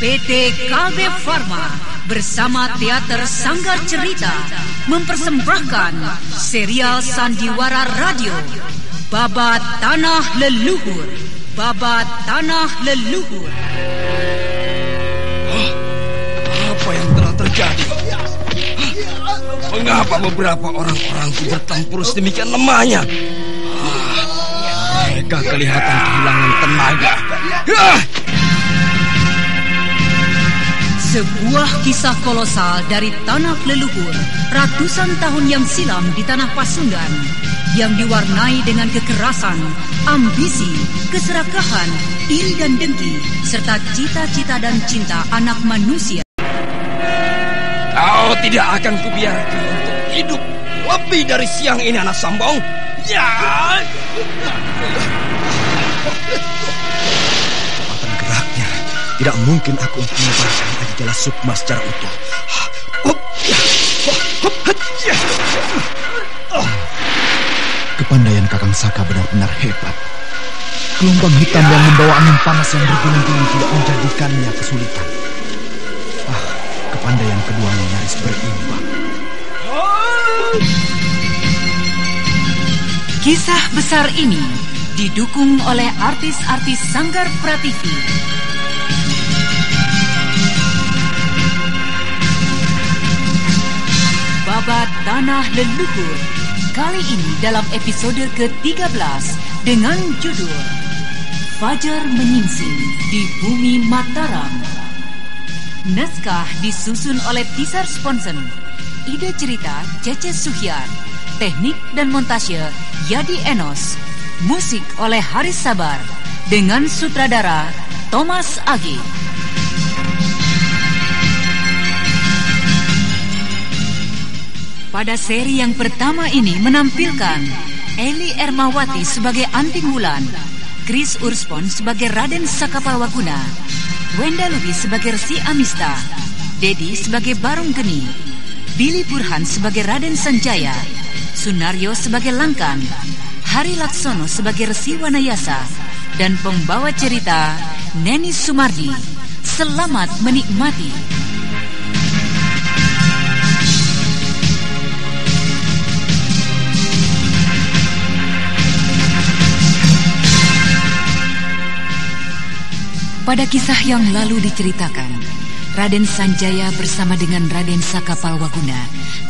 PT Kalbe Farma bersama Teater Sanggar Cerita mempersembahkan serial sandiwara radio Babat Tanah Leluhur. Babat Tanah Leluhur. Apa yang telah terjadi? Mengapa beberapa orang-orangku bertempur sedemikian lemahnya? Mereka kelihatan kehilangan tenaga. Sebuah kisah kolosal dari tanah leluhur ratusan tahun yang silam di tanah Pasundan yang diwarnai dengan kekerasan, ambisi, keserakahan, iri dan dengki, serta cita-cita dan cinta anak manusia. Kau tidak akan kubiarkan untuk hidup lebih dari siang ini, anak sombong. Ya! Kecepatan geraknya tidak mungkin aku untuk menyebarkan Adijala Sukma secara utuh. Kepandaian Kakang Saka benar-benar hebat. Gelombang hitam yang membawa angin panas yang bergulung-gulung tidak menjadikannya kesulitan. Kepandaian keduanya nyaris berimbang. Kisah besar ini didukung oleh artis-artis Sanggar Prativi. Babat Tanah Leluhur kali ini dalam episode ke-13 dengan judul Fajar Menyingsing di Bumi Mataram. Naskah disusun oleh Tisar Sponsen. Ide cerita Cece Suhyar. Teknik dan montase Yadi Enos. Musik oleh Haris Sabar dengan sutradara Thomas Agi. Pada seri yang pertama ini menampilkan Eli Ermawati sebagai Anting Wulan, Chris Urspon sebagai Raden Sakapalwaguna, Wenda Lubi sebagai Resi Amista, Dedi sebagai Barong Geni, Billy Burhan sebagai Raden Sanjaya, Sunaryo sebagai Langkan, Hari Laksono sebagai Resi Wanayasa, dan pembawa cerita Neni Sumardi. Selamat menikmati. Pada kisah yang lalu diceritakan, Raden Sanjaya bersama dengan Raden Sakapalwaguna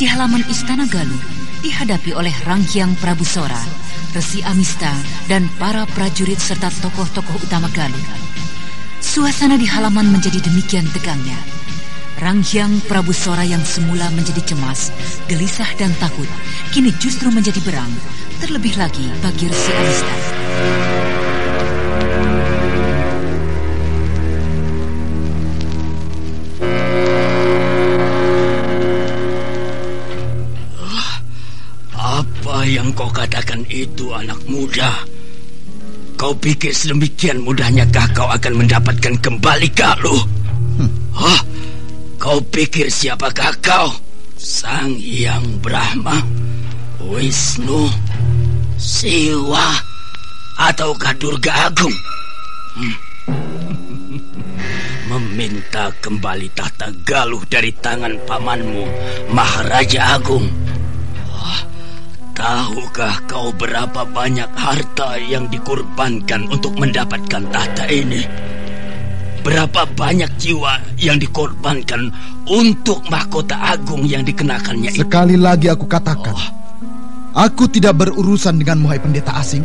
di halaman Istana Galuh dihadapi oleh Ranghyang Prabu Sora, Resi Amista, dan para prajurit serta tokoh-tokoh utama Galuh. Suasana di halaman menjadi demikian tegangnya. Ranghyang Prabu Sora yang semula menjadi cemas, gelisah dan takut, kini justru menjadi berang, terlebih lagi bagi Resi Amista. Yang kau katakan itu, anak muda. Kau pikir sedemikian mudahnyakah kau akan mendapatkan kembali Galuh? Kau pikir siapakah kau? Sang Hyang Brahma, Wisnu, Siwa, ataukah Durga Agung? Meminta kembali tahta Galuh dari tangan pamanmu, Maharaja Agung. Tahukah kau berapa banyak harta yang dikorbankan untuk mendapatkan tahta ini? Berapa banyak jiwa yang dikorbankan untuk mahkota agung yang dikenakannya itu? Sekali lagi aku katakan, aku tidak berurusan dengan muhai pendeta asing.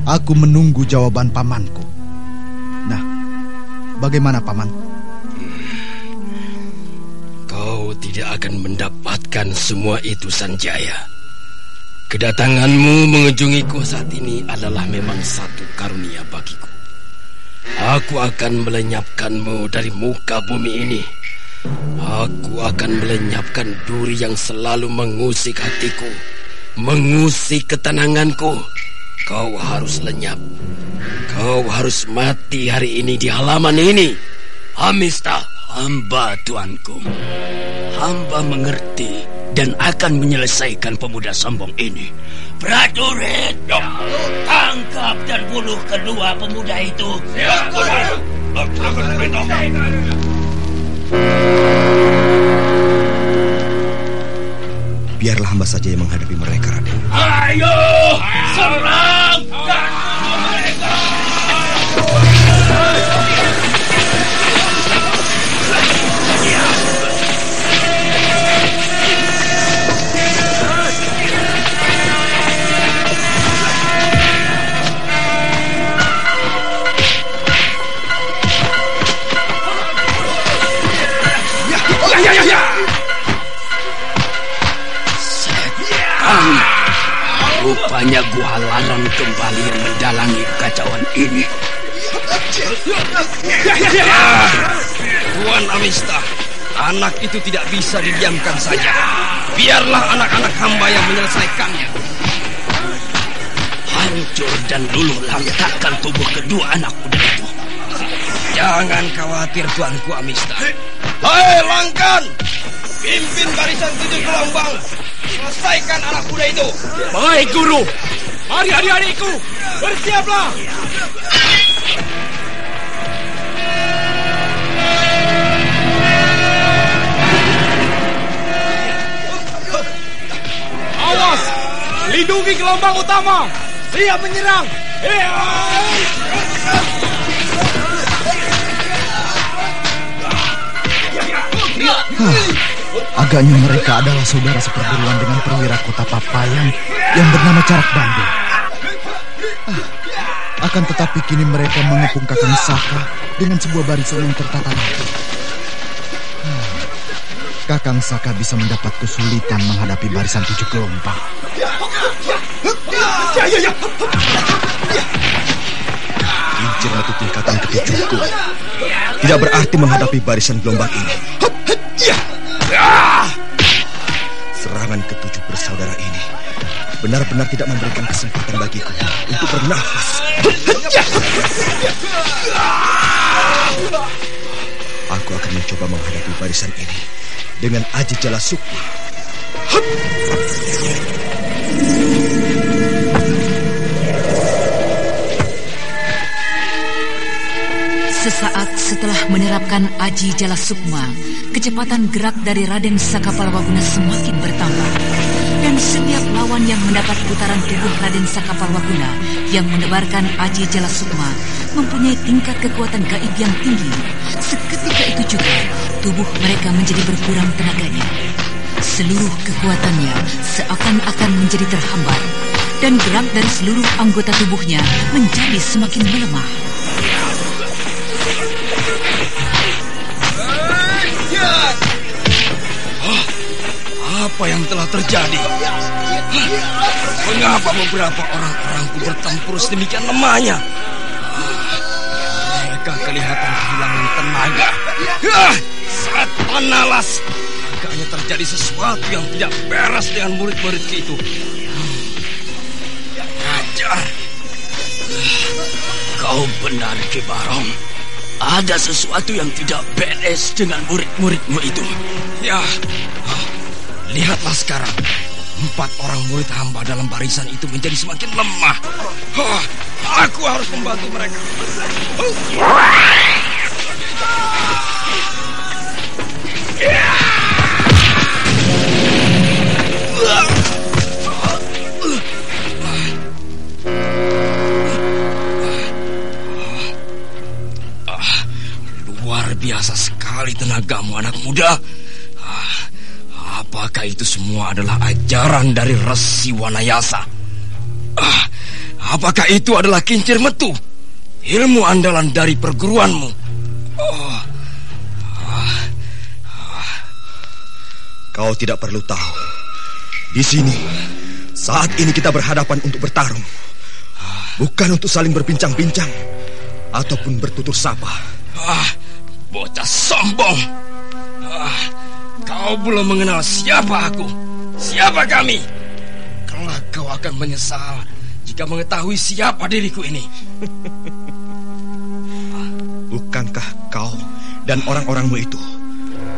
Aku menunggu jawaban pamanku. Nah, bagaimana paman? Kau tidak akan mendapatkan semua itu, Sanjaya. Kedatanganmu mengunjungiku saat ini adalah memang satu karunia bagiku. Aku akan melenyapkanmu dari muka bumi ini. Aku akan melenyapkan duri yang selalu mengusik hatiku, mengusik ketenanganku. Kau harus lenyap. Kau harus mati hari ini di halaman ini. Amista, hamba tuanku. Hamba mengerti dan akan menyelesaikan pemuda sombong ini. Prajurit, tangkap dan bunuh kedua pemuda itu. Laksanakan perintah. Biarlah hamba saja yang menghadapi mereka, Raden. Ayo, serang mereka! Rupanya gua larang kembali yang mendalangi kekacauan ini. Tuan Amista, anak itu tidak bisa didiamkan saja. Biarlah anak-anak hamba yang menyelesaikannya. Hancur dan luluh lantakkan tubuh kedua anak muda itu. Jangan khawatir, Tuanku Amista. Hai Langkan, pimpin barisan 7 gelombang. Selesaikan anak muda itu. Baik, Guru. Mari adik-adikku, bersiaplah. Awas, lindungi gelombang utama. Siap menyerang. Agaknya mereka adalah saudara seperguruan dengan perwira kota Papayang yang bernama Carak Bandung. Akan tetapi kini mereka mengepung Kakang Saka dengan sebuah barisan yang tertata rapi. Kakang Saka bisa mendapat kesulitan menghadapi barisan 7 gelombang. Kincir metu tingkatan ke-7 tidak berarti menghadapi barisan gelombang ini. Serangan ke-7 bersaudara ini benar-benar tidak memberikan kesempatan bagiku untuk bernafas. Aku akan mencoba menghadapi barisan ini dengan Aji Jala Sukma. Sesaat setelah menerapkan Aji Jala Sukma, kecepatan gerak dari Raden Saka Palwaguna semakin bertambah. Dan setiap lawan yang mendapat putaran tubuh Raden Saka Palwaguna yang menebarkan Aji Jala Sukma mempunyai tingkat kekuatan gaib yang tinggi. Seketika itu juga tubuh mereka menjadi berkurang tenaganya. Seluruh kekuatannya seakan-akan menjadi terhambat, dan gerak dari seluruh anggota tubuhnya menjadi semakin melemah. Apa yang telah terjadi? Mengapa beberapa orang-orangku bertempur sedemikian lemahnya? Mereka kelihatan kehilangan tenaga. Setan alas! Agaknya terjadi sesuatu yang tidak beres dengan murid-muridku itu. Ajar! Kau benar, Ki Barong. Ada sesuatu yang tidak beres dengan murid-muridmu itu. Ya, lihatlah sekarang. 4 orang murid hamba dalam barisan itu menjadi semakin lemah. Aku harus membantu mereka. Luar biasa sekali tenagamu, anak muda. Apakah itu semua adalah ajaran dari Resi Wanayasa? Apakah itu adalah kincir metu, ilmu andalan dari perguruanmu? Kau tidak perlu tahu. Di sini, saat ini kita berhadapan untuk bertarung, bukan untuk saling berbincang-bincang ataupun bertutur sapa. Bocah sombong! Kau belum mengenal siapa aku, siapa kami. Kelak kau akan menyesal jika mengetahui siapa diriku ini. Bukankah kau dan orang-orangmu itu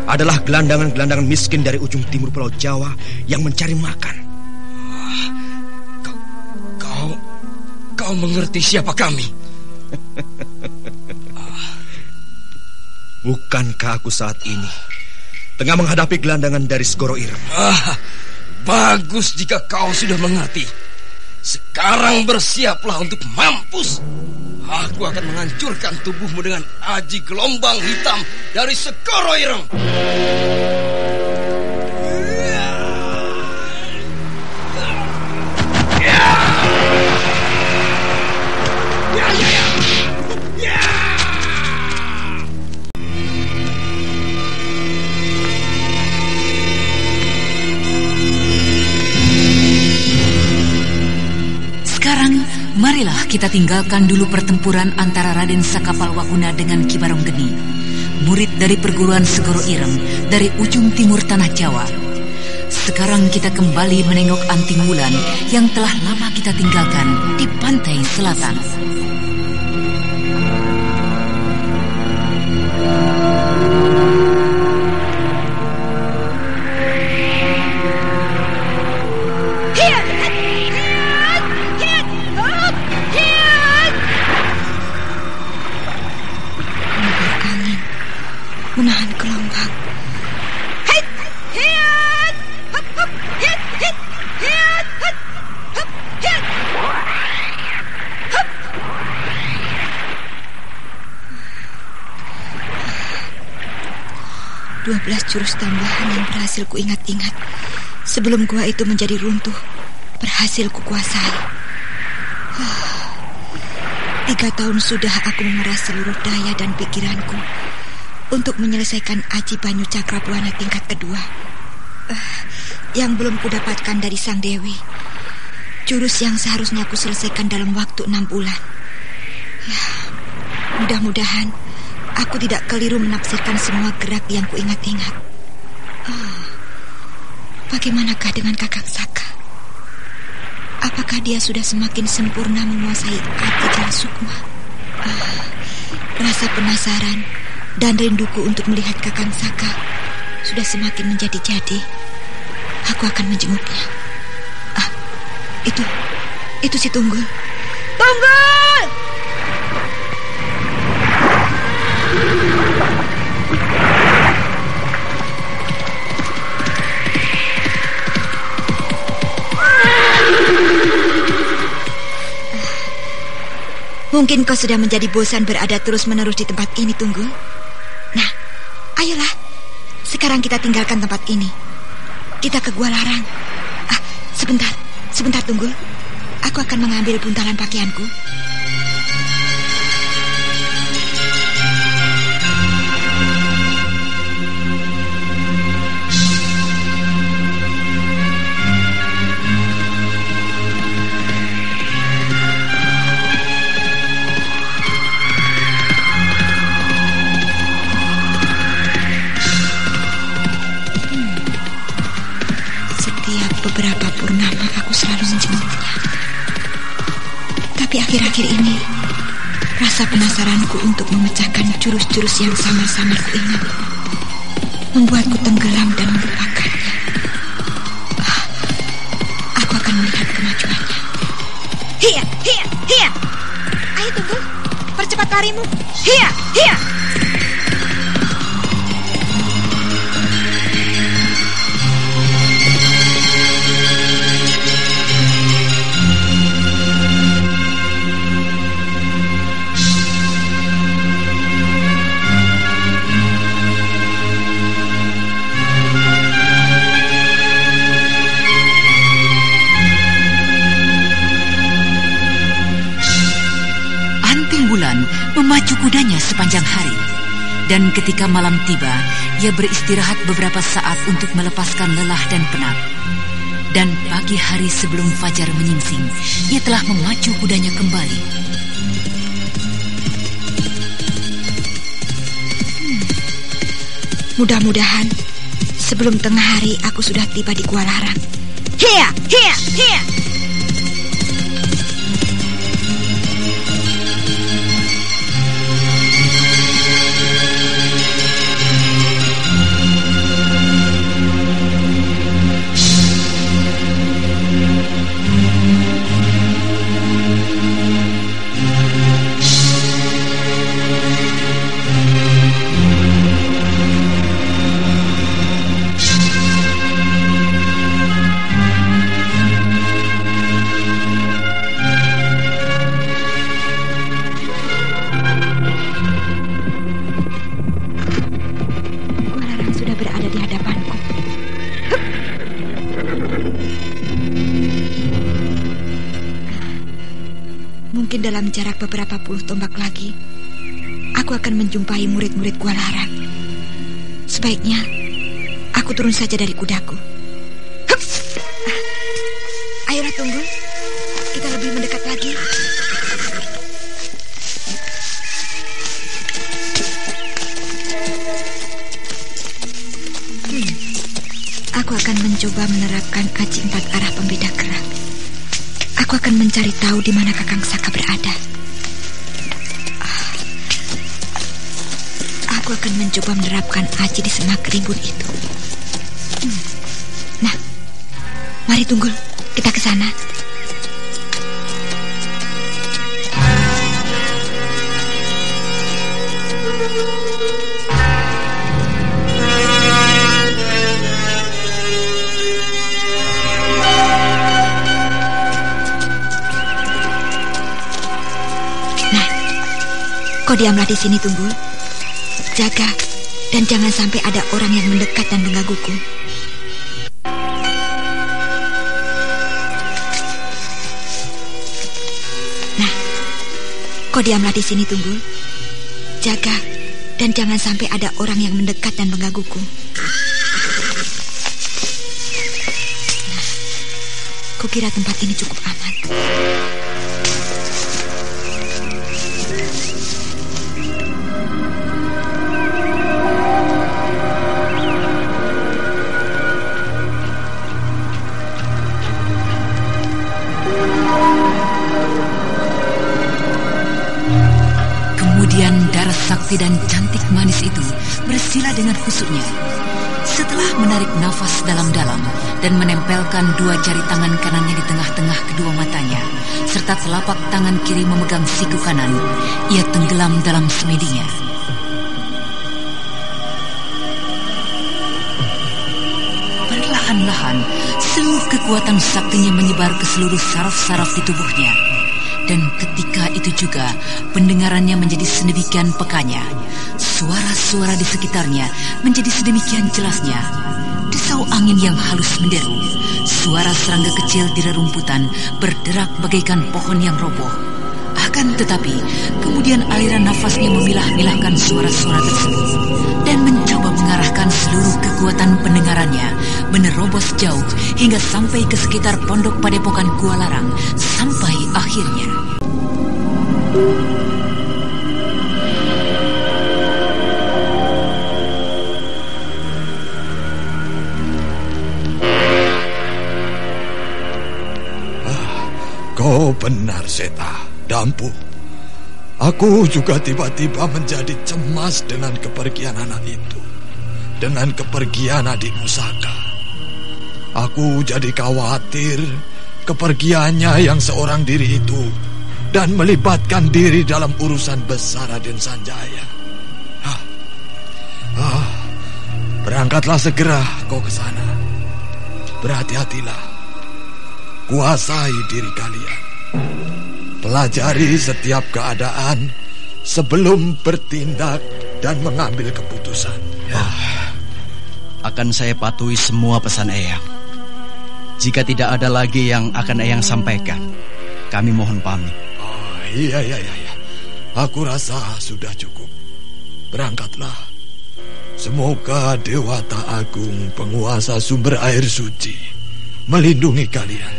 adalah gelandangan-gelandangan miskin dari ujung timur Pulau Jawa yang mencari makan? Kau mengerti siapa kami? Bukankah aku saat ini tengah menghadapi gelandangan dari Segoro Ireng? Bagus jika kau sudah mengerti. Sekarang bersiaplah untuk mampus. Aku akan menghancurkan tubuhmu dengan aji gelombang hitam dari Segoro Ireng. Marilah kita tinggalkan dulu pertempuran antara Raden Sakapalwaguna dengan Ki Baronggeni, murid dari perguruan Segoro Ireng dari ujung timur tanah Jawa. Sekarang kita kembali menengok Anting Wulan yang telah lama kita tinggalkan di pantai selatan. Menahan gelombang. Dua 12 jurus tambahan yang berhasil kuingat-ingat sebelum gua itu menjadi runtuh berhasil kukuasai. 3 tahun sudah aku memeras seluruh daya dan pikiranku untuk menyelesaikan Aji Banyu Cakrabuana tingkat kedua yang belum kudapatkan dari Sang Dewi. Jurus yang seharusnya aku selesaikan dalam waktu 6 bulan. Ya, mudah-mudahan aku tidak keliru menafsirkan semua gerak yang kuingat-ingat. Bagaimanakah dengan Kakang Saka? Apakah dia sudah semakin sempurna menguasai Aji Jala Sukma? Rasa penasaran dan rinduku untuk melihat Kakang Saka sudah semakin menjadi-jadi. Aku akan menjenguknya. Itu si Tunggul. Tunggul! Mungkin kau sudah menjadi bosan berada terus-menerus di tempat ini, Tunggul. Nah, ayolah. Sekarang kita tinggalkan tempat ini. Kita ke Gua Larang. Sebentar, Tunggul. Aku akan mengambil buntalan pakaianku. Beberapa purnama aku selalu menjenguknya. Tapi akhir-akhir ini rasa penasaranku untuk memecahkan jurus-jurus yang samar-samar kuingat membuatku tenggelam dan melupakannya. Aku akan melihat kemajuannya. Hiya! Ayo Tunggul, percepat larimu. Hiya! Memacu kudanya sepanjang hari. Dan ketika malam tiba, ia beristirahat beberapa saat untuk melepaskan lelah dan penat. Dan pagi hari sebelum fajar menyingsing, ia telah memacu kudanya kembali. Mudah-mudahan sebelum tengah hari aku sudah tiba di Gua Larang. Hiya! Mungkin dalam jarak beberapa puluh tombak lagi, aku akan menjumpai murid-murid Gua Larang. Sebaiknya aku turun saja dari kudaku. Ayolah tunggu, kita lebih mendekat lagi. Aku akan mencoba menerapkan aji 4 arah pembeda gerak. Aku akan mencari tahu di mana Kakang Saka berada. Aku akan mencoba menerapkan aji di semak rimbun itu. Nah, mari Tunggul, kita ke sana. Kau diamlah di sini, Tunggul. Jaga dan jangan sampai ada orang yang mendekat dan menggangguku. Nah, kau diamlah di sini, Tunggul. Jaga dan jangan sampai ada orang yang mendekat dan menggangguku. Nah, kukira tempat ini cukup aman. Kemudian darah sakti dan cantik manis itu bersila dengan khusuknya. Setelah menarik nafas dalam-dalam dan menempelkan 2 jari tangan kanannya di tengah-tengah kedua matanya, serta telapak tangan kiri memegang siku kanan, ia tenggelam dalam semedinya. Perlahan-lahan, seluruh kekuatan saktinya menyebar ke seluruh saraf-saraf di tubuhnya. Dan ketika itu juga pendengarannya menjadi sedemikian pekanya, suara-suara di sekitarnya menjadi sedemikian jelasnya. Desau angin yang halus menderu, suara serangga kecil di rerumputan berderak bagaikan pohon yang roboh. Akan tetapi kemudian aliran nafasnya memilah-milahkan suara-suara tersebut dan mencoba mengarahkan seluruh kekuatan pendengarannya menerobos jauh hingga sampai ke sekitar pondok padepokan Gua Larang, sampai akhirnya kau benar, Seta, Dampu. Aku juga tiba-tiba menjadi cemas dengan kepergian anak itu, dengan kepergian adikmu Saka. Aku jadi khawatir kepergiannya yang seorang diri itu dan melibatkan diri dalam urusan besar Raden Sanjaya. Berangkatlah segera kau ke sana. Berhati-hatilah. Kuasai diri kalian. Pelajari setiap keadaan sebelum bertindak dan mengambil keputusan. Akan saya patuhi semua pesan Eyang. Jika tidak ada lagi yang akan Eyang sampaikan, kami mohon pamit. Iya. Aku rasa sudah cukup. Berangkatlah. Semoga Dewata Agung, penguasa sumber air suci, melindungi kalian.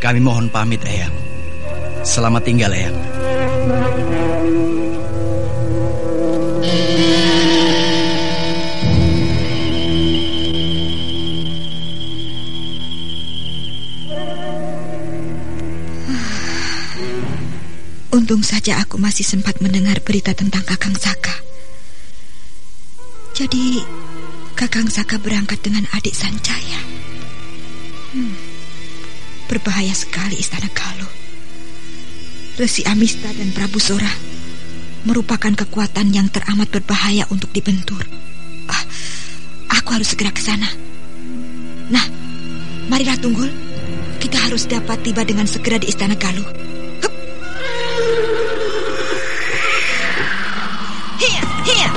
Kami mohon pamit, Eyang. Selamat tinggal, Eyang. Untung saja aku masih sempat mendengar berita tentang Kakang Saka. Jadi, Kakang Saka berangkat dengan adik Sanjaya. Berbahaya sekali Istana Galuh. Resi Amista dan Prabu Sora merupakan kekuatan yang teramat berbahaya untuk dibentur. Aku harus segera ke sana. Nah, marilah Tunggul. Kita harus dapat tiba dengan segera di Istana Galuh. Hiya.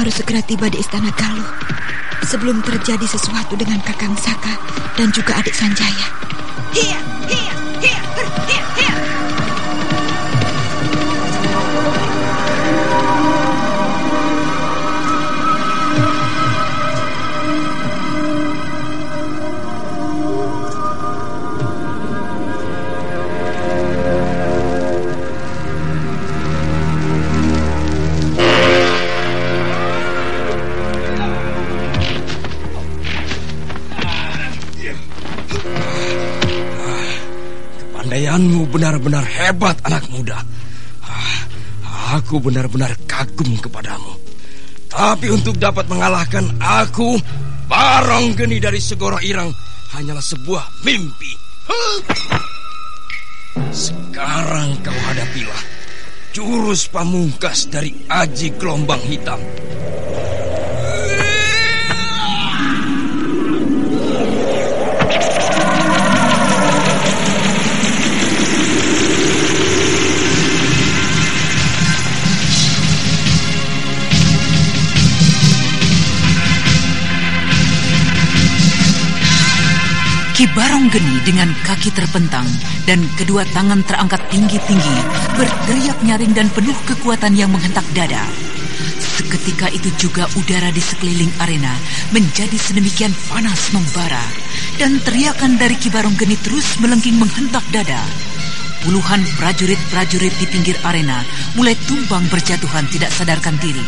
harus segera tiba di Istana Galuh sebelum terjadi sesuatu dengan Kakang Saka dan juga adik Sanjaya. Hiya, hiya, hiya, hiya, hiya. Kepandaianmu benar-benar hebat, anak muda. Aku benar-benar kagum kepadamu. Tapi untuk dapat mengalahkan aku, Baronggeni dari Segoro Ireng, hanyalah sebuah mimpi. Sekarang kau hadapilah jurus pamungkas dari Aji Gelombang Hitam. Ki Baronggeni dengan kaki terpentang dan kedua tangan terangkat tinggi-tinggi berteriak nyaring dan penuh kekuatan yang menghentak dada. Seketika itu juga udara di sekeliling arena menjadi sedemikian panas membara dan teriakan dari Ki Baronggeni terus melengking menghentak dada. Puluhan prajurit-prajurit di pinggir arena mulai tumbang berjatuhan tidak sadarkan diri.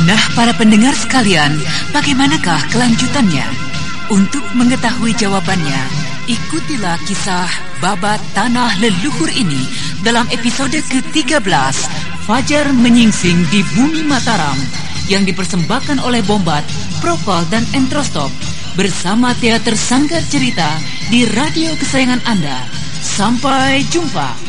Nah, para pendengar sekalian, bagaimanakah kelanjutannya? Untuk mengetahui jawabannya, ikutilah kisah Babat Tanah Leluhur ini dalam episode ke-13, Fajar Menyingsing di Bumi Mataram, yang dipersembahkan oleh Bombat, Propel, dan Entrostop bersama Teater Sanggar Cerita di radio kesayangan Anda. Sampai jumpa.